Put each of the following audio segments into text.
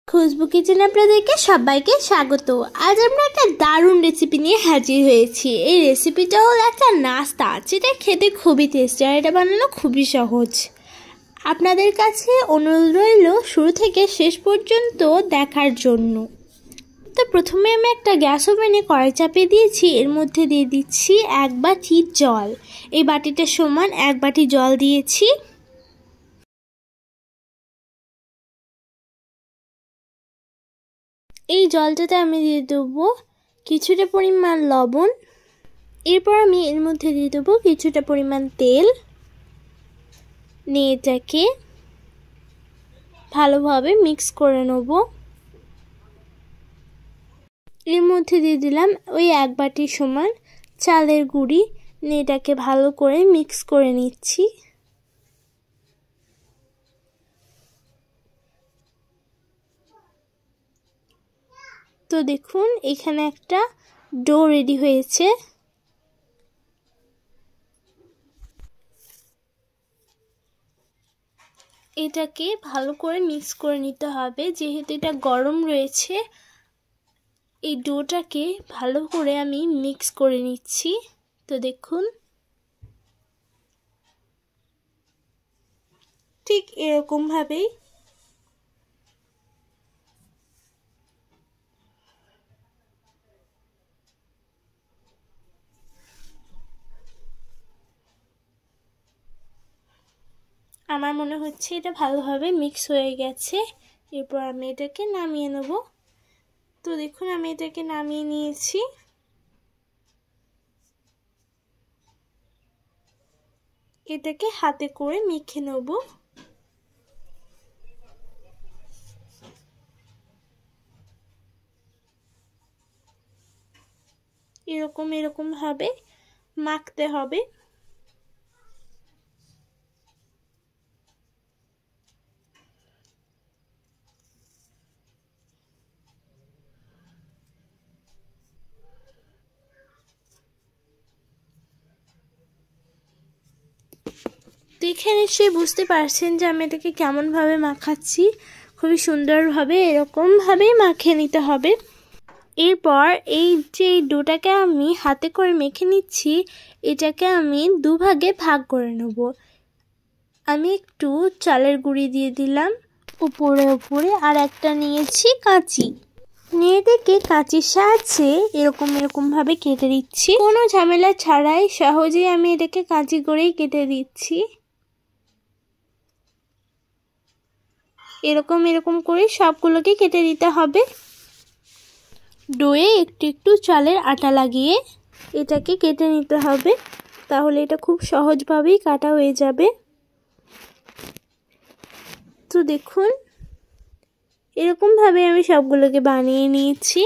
খুশবু কিচেনে আপনাদেরকে সবাইকে স্বাগত। আজ আমরা একটা দারুণ রেসিপি নিয়ে হাজির হয়েছি। এই রেসিপিটা হলো একটা নাস্তা, যেটা খেতে খুবই টেস্টি আর এটা বানানো খুবই সহজ। আপনাদের কাছে অনুরোধ রইল শুরু থেকে শেষ পর্যন্ত দেখার জন্য। তো প্রথমে আমি একটা গ্যাস ওভেনে কড়াই চাপিয়ে দিয়েছি। এর মধ্যে দিয়ে দিচ্ছি 1 বাটি জল। এই বাটিটার সমান 1 বাটি জল দিয়েছি। এই জলটাতে আমি দিয়ে দেবো কিছুটা পরিমাণ লবণ। এরপর আমি এর মধ্যে দিয়ে দেবো কিছুটা পরিমাণ তেল। নিয়ে এটাকে ভালোভাবে মিক্স করে নেব। এর মধ্যে দিয়ে দিলাম ওই 1 বাটি সমান চালের গুঁড়ি। নিয়ে এটাকে ভালো করে মিক্স করে নিচ্ছি। তো দেখুন এখানে একটা ডো রেডি হয়েছে। এটাকে ভালো করে মিক্স করে নিতে হবে। যেহেতু এটা গরম রয়েছে, এই ডোটাকে ভালো করে আমি মিক্স করে নিচ্ছি। তো দেখুন ঠিক এরকম ভাবেই আমার মনে হচ্ছে এটা ভালোভাবে মিক্স হয়ে গেছে। এরপর আমি এটাকে নামিয়ে নেব। তো দেখুন আমি এটাকে নামিয়ে নিয়েছি। এটাকে হাতে করে মেখে নেব। এরকম ভাবে মাখতে হবে। দেখে নিশ্চয়ই বুঝতে পারছেন যে আমি এটাকে কেমনভাবে মাখাচ্ছি। খুবই সুন্দরভাবে এরকমভাবেই মাখিয়ে নিতে হবে। এরপর এই যে ডোটাকে আমি হাতে করে মেখে নিচ্ছি, এটাকে আমি দুভাগে ভাগ করে নেব। আমি একটু চালের গুঁড়ি দিয়ে দিলাম উপরে আর একটা নিয়েছি কাঁচি। নিয়ে এটাকে কাঁচির সাহায্যে এরকমভাবে কেটে দিচ্ছি। কোনো ঝামেলা ছাড়াই সহজেই আমি এটাকে কাঁচি করেই কেটে দিচ্ছি। এরকম করে সবগুলোকে কেটে দিতে হবে। ডোয়ে একটু চালের আটা লাগিয়ে এটাকে কেটে নিতে হবে, তাহলে এটা খুব সহজভাবেই কাটা হয়ে যাবে। তো দেখুন এরকমভাবে আমি সবগুলোকে বানিয়ে নিয়েছি।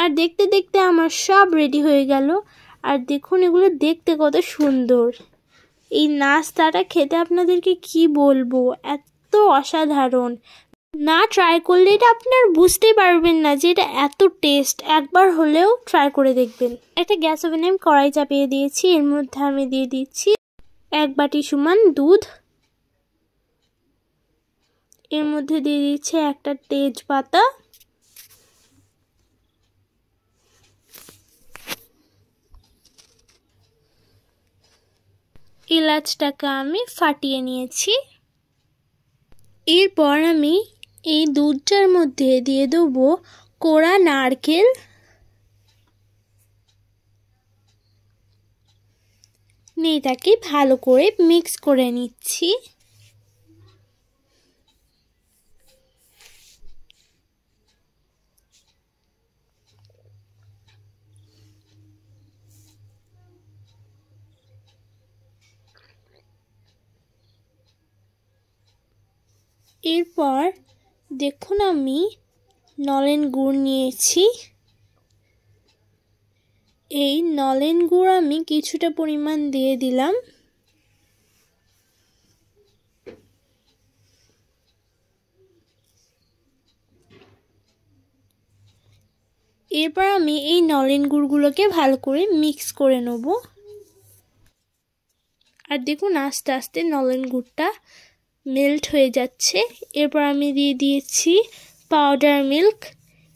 আর দেখতে দেখতে আমার সব রেডি হয়ে গেল। আর দেখুন এগুলো দেখতে কত সুন্দর। এই নাস্তাটা খেতে আপনাদেরকে কি বলবো, এত অসাধারণ। না ট্রাই করলে এটা আপনার বুঝতেই পারবেন না যে এটা এত টেস্ট। একবার হলেও ট্রাই করে দেখবেন। একটা গ্যাস ওভেনে আমি কড়াই চাপিয়ে দিয়েছি। এর মধ্যে আমি দিয়ে দিচ্ছি 1 বাটি সমান দুধ। এর মধ্যে দিয়ে দিচ্ছে একটা তেজপাতা, এলাচটাকে আমি ফাটিয়ে নিয়েছি। এরপর আমি এই দুধটার মধ্যে দিয়ে দেবো কোড়া নারকেল। এটাকে ভালো করে মিক্স করে নিচ্ছি। এরপর দেখুন আমি নলেন গুড় নিয়েছি। এই নলেন গুড় আমি কিছুটা পরিমাণ দিয়ে দিলাম। এরপর আমি এই নলেন গুড়গুলোকে ভালো করে মিক্স করে নেব। আর দেখুন আস্তে আস্তে নলেন গুড়টা মেল্ট হয়ে যাচ্ছে। এরপর আমি দিয়ে দিয়েছি পাউডার মিল্ক।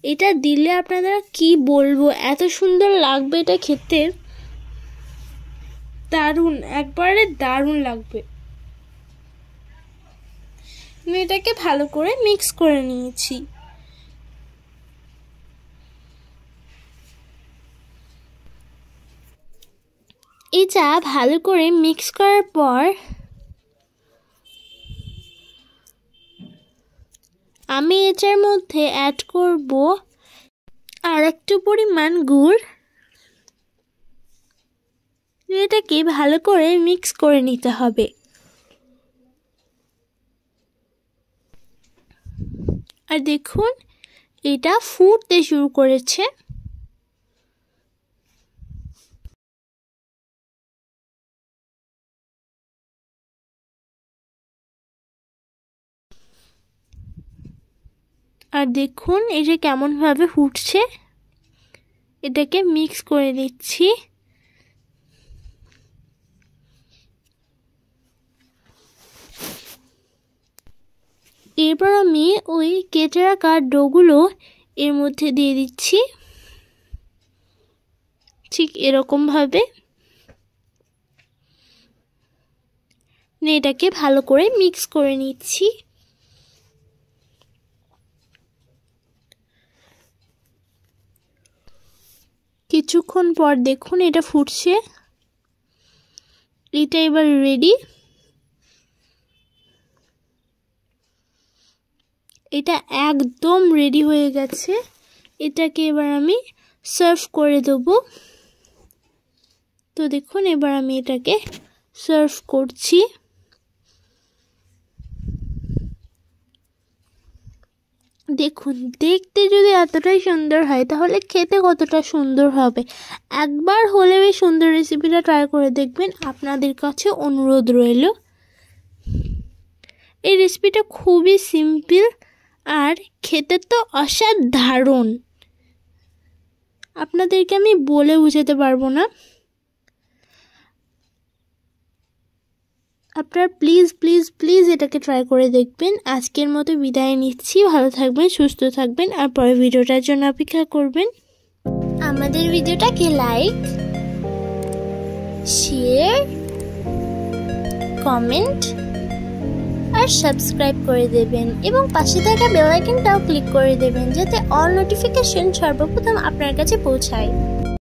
এটা দিলে আপনারা কি বলবো, এত সুন্দর লাগবে এটা খেতে, দারুণ, একবারে দারুণ লাগবে। আমি এটাকে ভালো করে মিক্স করে নিয়েছি। এটা ভালো করে মিক্স করার পর আমি এটার মধ্যে অ্যাড করব আর একটু পরিমাণ গুড়। এটাকে ভালো করে মিক্স করে নিতে হবে। আর দেখুন এটা ফুটতে শুরু করেছে। আর দেখুন এটা কেমনভাবে ফুটছে। এটাকে মিক্স করে নিচ্ছি। এরপর আমি ওই কেটে রাখা ডোগুলো এর মধ্যে দিয়ে দিচ্ছি, ঠিক এরকমভাবে। এটাকে ভালো করে মিক্স করে নিচ্ছি। কিছুক্ষণ পর দেখুন এটা ফুটছে। এটা এবার রেডি। এটা একদম রেডি হয়ে গেছে। এটাকে এবার আমি সার্ভ করে দেব। তো দেখুন এবার আমি এটাকে সার্ভ করছি। দেখুন দেখতে যদি এতটাই সুন্দর হয় তাহলে খেতে কতটা সুন্দর হবে। একবার হলেও এই সুন্দর রেসিপিটা ট্রাই করে দেখবেন, আপনাদের কাছে অনুরোধ রইল। এই রেসিপিটা খুবই সিম্পল আর খেতে তো অসাধারণ, আপনাদেরকে আমি বলে বোঝাতে পারবো না। আপনারা প্লিজ প্লিজ প্লিজ এটাকে ট্রাই করে দেখবেন। আজকের মতো বিদায় নিচ্ছি। ভালো থাকবেন, সুস্থ থাকবেন, আর পরের ভিডিওটার জন্য অপেক্ষা করবেন। আমাদের ভিডিওটাকে লাইক, শেয়ার, কমেন্ট আর সাবস্ক্রাইব করে দেবেন এবং পাশে থাকা বেল আইকনটাও ক্লিক করে দেবেন যাতে অল নোটিফিকেশন সর্বপ্রথম আপনার কাছে পৌঁছায়।